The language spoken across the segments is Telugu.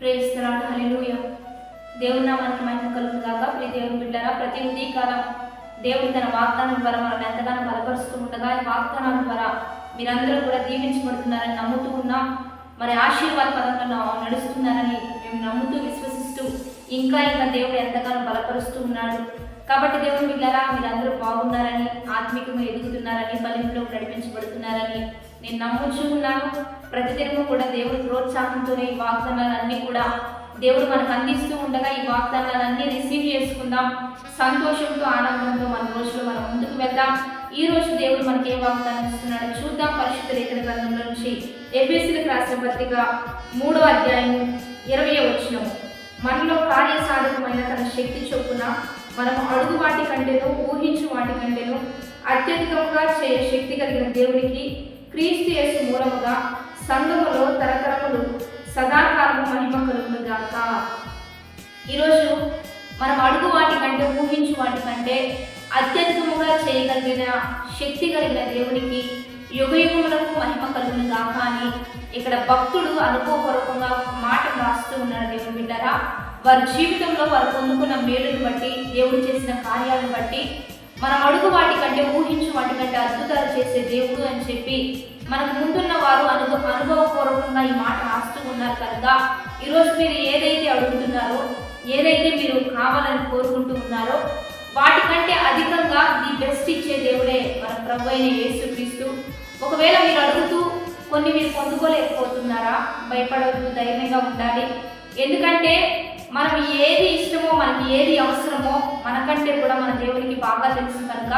Praise the lord. హల్లెలూయా. దేవుని నామానికి మహిమ కలుగును గాక. ప్రియ దేవుని బిడ్డలారా, ప్రతి ఉదయకాలం దేవుడు తన వాగ్దానం ద్వారా మనల్ని ఎంతగానో బలపరుస్తూ ఉండగా ఈ వాగ్దానాల ద్వారా మీరందరూ కూడా దీవించబడుతున్నారని నమ్ముతూ ఉన్నాం. మరి ఆశీర్వాద పదంలో నడుస్తున్నారని మేము నమ్ముతూ విశ్వసిస్తూ ఇంకా దేవుడు ఎంతగానో బలపరుస్తూ ఉన్నాడు. కాబట్టి దేవుని బిడ్డలారా, మీరందరూ బాగున్నారని, ఆత్మీయంగా ఎదుగుతున్నారని, ఫలింపులో నడిపించబడుతున్నారని నేను నమ్ముచూ ఉన్నాను. ప్రతిదినము కూడా దేవుడి ప్రోత్సాహంతోనే ఈ వాగ్దానాలన్నీ కూడా దేవుడు మనకు అందిస్తూ ఉండగా ఈ వాగ్దానాలన్నీ రిసీవ్ చేసుకుందాం. సంతోషంతో, ఆనందంతో మన రోజులో మనం ముందుకు వెళ్దాం. ఈ రోజు దేవుడు మనకి ఏ వాగ్దానం ఇస్తున్నాడో చూద్దాం. పరిశుద్ధ లేఖన గ్రంథంలో నుంచి ఎఫెసీయులకు రాసిన పత్రిక 3వ అధ్యాయం 20వ వచనము. మనలో కార్యసాధకమైన తన శక్తి చొప్పున మనం అడుగు వాటి కంటేనో ఊహించు వాటి కంటేనో అత్యధికంగా చేయ శక్తి కలిగిన దేవునికి క్రీస్తు యేసు మూలముగా సంఘములో తరతరములు సదాకాలము మహిమ కలుగును గాక. ఈరోజు మనం అడుగు వాటి కంటే ఊహించు వాటి కంటే అత్యధికముగా చేయగలిగిన శక్తి కలిగిన దేవునికి యుగయుగములకు మహిమ కలుగును గాక అని ఇక్కడ భక్తుడు అనుభవపూర్వకంగా మాట రాస్తూ ఉన్నాడు. దేవుని బిడ్డరా, వారి జీవితంలో వారు పొందుకున్న మేలును బట్టి, దేవుడు చేసిన కార్యాలను బట్టి మనం అడుగు వాటి కంటే ఊహించు వాటి కంటే అద్భుతాలు చేసే దేవుడు అని చెప్పి మనకు ముందున్న వారు అనుభవపూర్వకంగా ఈ మాట రాస్తూ ఉన్నారు. కనుక ఈరోజు మీరు ఏదైతే అడుగుతున్నారో, ఏదైతే మీరు కావాలని కోరుకుంటూ ఉన్నారో వాటికంటే అధికంగా ది బెస్ట్ ఇచ్చే దేవుడే మన ప్రభు అయిన యేసుక్రీస్తు. ఒకవేళ మీరు అడుగుతూ కొన్ని మీరు పొందుకోలేకపోతున్నారా, భయపడవద్దు, ధైర్యంగా ఉండాలి. ఎందుకంటే మనం ఏది ఇష్టమో, మనకి ఏది అవసరమో మనకంటే కూడా మన దేవునికి బాగా తెలుసు. కనుక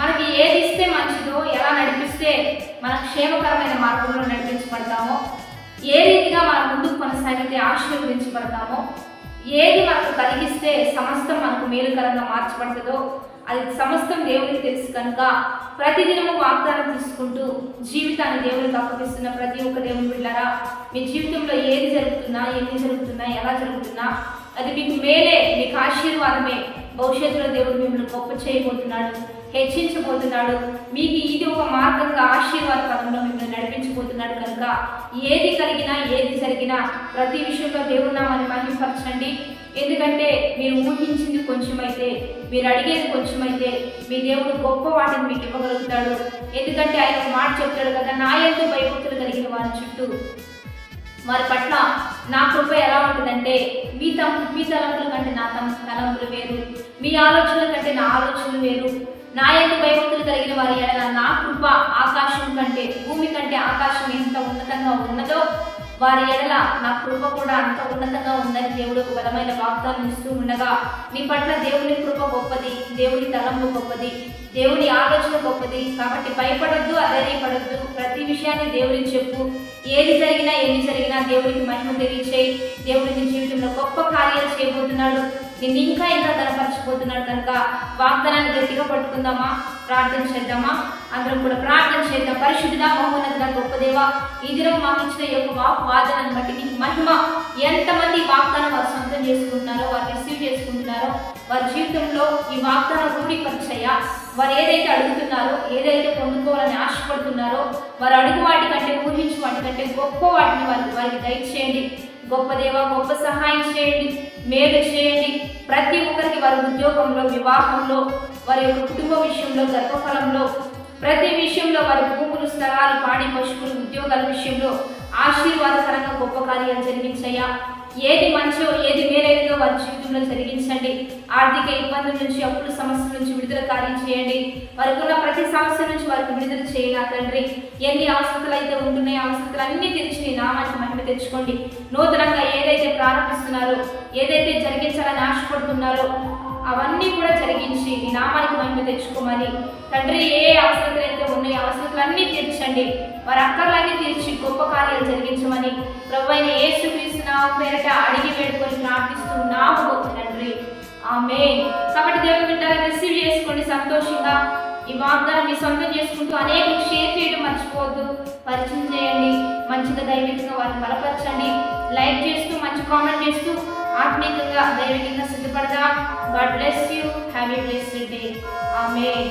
మనకి ఏది ఇస్తే మంచిదో, ఎలా నడిపిస్తే మనం క్షేమకరమైన మార్గంలో నడిపించబడతామో, ఏ రీతిగా మనం ముందుకు కొనసాగితే ఆశీర్వదించబడతామో, ఏది మనకు కలిగిస్తే సమస్తం మనకు మేలుకరంగా మార్చబడుతుందో అది సమస్తం దేవునికి తెలుసు. కనుక ప్రతిదినము వాగ్దానం తీసుకుంటూ జీవితాన్ని దేవునికి అప్పగిస్తున్న ప్రతి ఒక్క దేవుని బిడ్డలారా, మీ జీవితంలో ఏది జరుగుతున్నా, ఎన్ని జరుగుతున్నా, ఎలా జరుగుతున్నా అది మీకు మేలే, మీకు ఆశీర్వాదమే. భవిష్యత్తులో దేవుడు మిమ్మల్ని గొప్ప చేయబోతున్నాడు, హెచ్చించబోతున్నాడు. మీకు ఇది ఒక మార్గంగా ఆశీర్వాద పదంలో మిమ్మల్ని నడిపించబోతున్నాడు. కనుక ఏది కలిగినా, ఏది జరిగినా ప్రతి విషయంలో దేవుని నామాన్ని మహిమపరచండి. ఎందుకంటే మీరు ఊహించింది కొంచెమైతే, మీరు అడిగేది కొంచెమైతే మీ దేవుడు గొప్ప వాటిని మీకు ఇవ్వగలుగుతాడు. ఎందుకంటే ఆయన ఒక మాట చెప్తాడు కదా, నా యందు భయభక్తులు కలిగిన వారి చుట్టూ వారి పట్ల నా కృప ఎలా ఉంటుందంటే మీ తలంపుల కంటే నా తలంపులు వేరు, మీ ఆలోచనల కంటే నా ఆలోచనలు వేరు. నా యందు భయభక్తులు కలిగిన వారి ఎడల నా కృప ఆకాశం కంటే, భూమి కంటే ఆకాశం ఎంత ఉన్నతంగా ఉన్నదో వారి ఎడల నా కృప కూడా అంత ఉన్నతంగా ఉందని దేవుడు ఒక బలమైన వాగ్దానం ఇస్తూ ఉండగా, నీ పట్ల దేవుని కృప గొప్పది, దేవుని తలంపు గొప్పది, దేవుని ఆలోచన గొప్పది. కాబట్టి భయపడొద్దు, అధైర్యపడొద్దు. ప్రతి విషయాన్ని దేవుడికి చెప్పు. ఏది జరిగినా, ఎన్ని జరిగినా దేవుడికి మహిమ తెలియచేయి. దేవుడి నీ జీవితంలో గొప్ప కార్యాలు చేయబోతున్నాడు, నిన్ను ఇంకా గనపరచబోతున్నాడు. కనుక వాగ్దానాన్ని గట్టిగా పట్టుకుందామా, ప్రార్థన చేద్దామా? అందరం కూడా ప్రార్థన చేద్దాం. పరిశుద్ధుడా, మహోన్నతుడా, గొప్ప దేవా, ఈ దినం మాకు ఇచ్చిన యొక్క వాగ్దానాన్ని బట్టి నీకు మహిమ. ఎంతమంది వాగ్దానం వారు సొంతం చేసుకుంటున్నారో, వారు రిసీవ్ చేసుకుంటున్నారో వారి జీవితంలో ఈ వాగ్దానం రూఢీపరిచయ్యా. వారు ఏదైతే అడుగుతున్నారో, ఏదైతే పొందుకోవాలని ఆశపడుతున్నారో వారు అడుగు వాటి కంటే, ఊహించు వాటి కంటే గొప్ప వాటిని వారికి దయచేయండి. గొప్ప దేవ, గొప్ప సహాయం చేయండి, మేలు చేయండి. ప్రతి ఒక్కరికి వారి ఉద్యోగంలో, వివాహంలో, వారి యొక్క కుటుంబ విషయంలో, గర్భఫలంలో, ప్రతి విషయంలో, వారి భూములు, స్థలాలు, పాడి పశువులు, ఉద్యోగాల విషయంలో ఆశీర్వాదకరంగా గొప్ప కార్యాలు జరిగించయ్యా. ఏది మంచో, ఏది మేలైనదో వారి జీవితంలో జరిగించండి. ఆర్థిక ఇబ్బందుల నుంచి, అప్పుల సమస్యల నుంచి విడుదల కార్యం చేయండి. వారికి ఉన్న ప్రతి సమస్య నుంచి వారికి విడుదల చేయాలి తండ్రి. ఎన్ని అవసరతలు అయితే ఉంటున్నాయో అవసరతలు అన్నీ తెచ్చి నీ నామానికి మహిమ తెచ్చుకోండి. నూతనంగా ఏదైతే ప్రారంభిస్తున్నారో, ఏదైతే జరిగించాలని ఆశపడుతున్నారో అవన్నీ కూడా జరిగించి నీ నామానికి మహిమ తెచ్చుకోమని తండ్రి. ఏ అవసరతలు అయితే ఉన్నాయో అవసరతలన్నీ తీర్చండి. వారి అక్కర్లన్నీ తీర్చి గొప్ప కార్యాలు జరిగించమని ప్రభువైన యేసుక్రీస్తు నామమున పేరట అడిగి వేడుకొని ప్రార్థిస్తున్నాము తండ్రి. ఆమేన్. కాబట్టి దేవుని బిడ్డలారా, రిసీవ్ చేసుకోండి సంతోషంగా. ఈ వాగ్దానం మీ సొంతం చేసుకుంటూ అనేకులకు షేర్ చేయడం మర్చిపోవద్దు. పరిచయం చేయండి, మంచిగా దైవికంగా వారిని బలపరచండి. లైక్ చేస్తూ, మంచి కామెంట్ చేస్తూ ఆత్మీయంగా, దైవికంగా సిద్ధపడదాం. God bless you. Have a blessed day. Amen.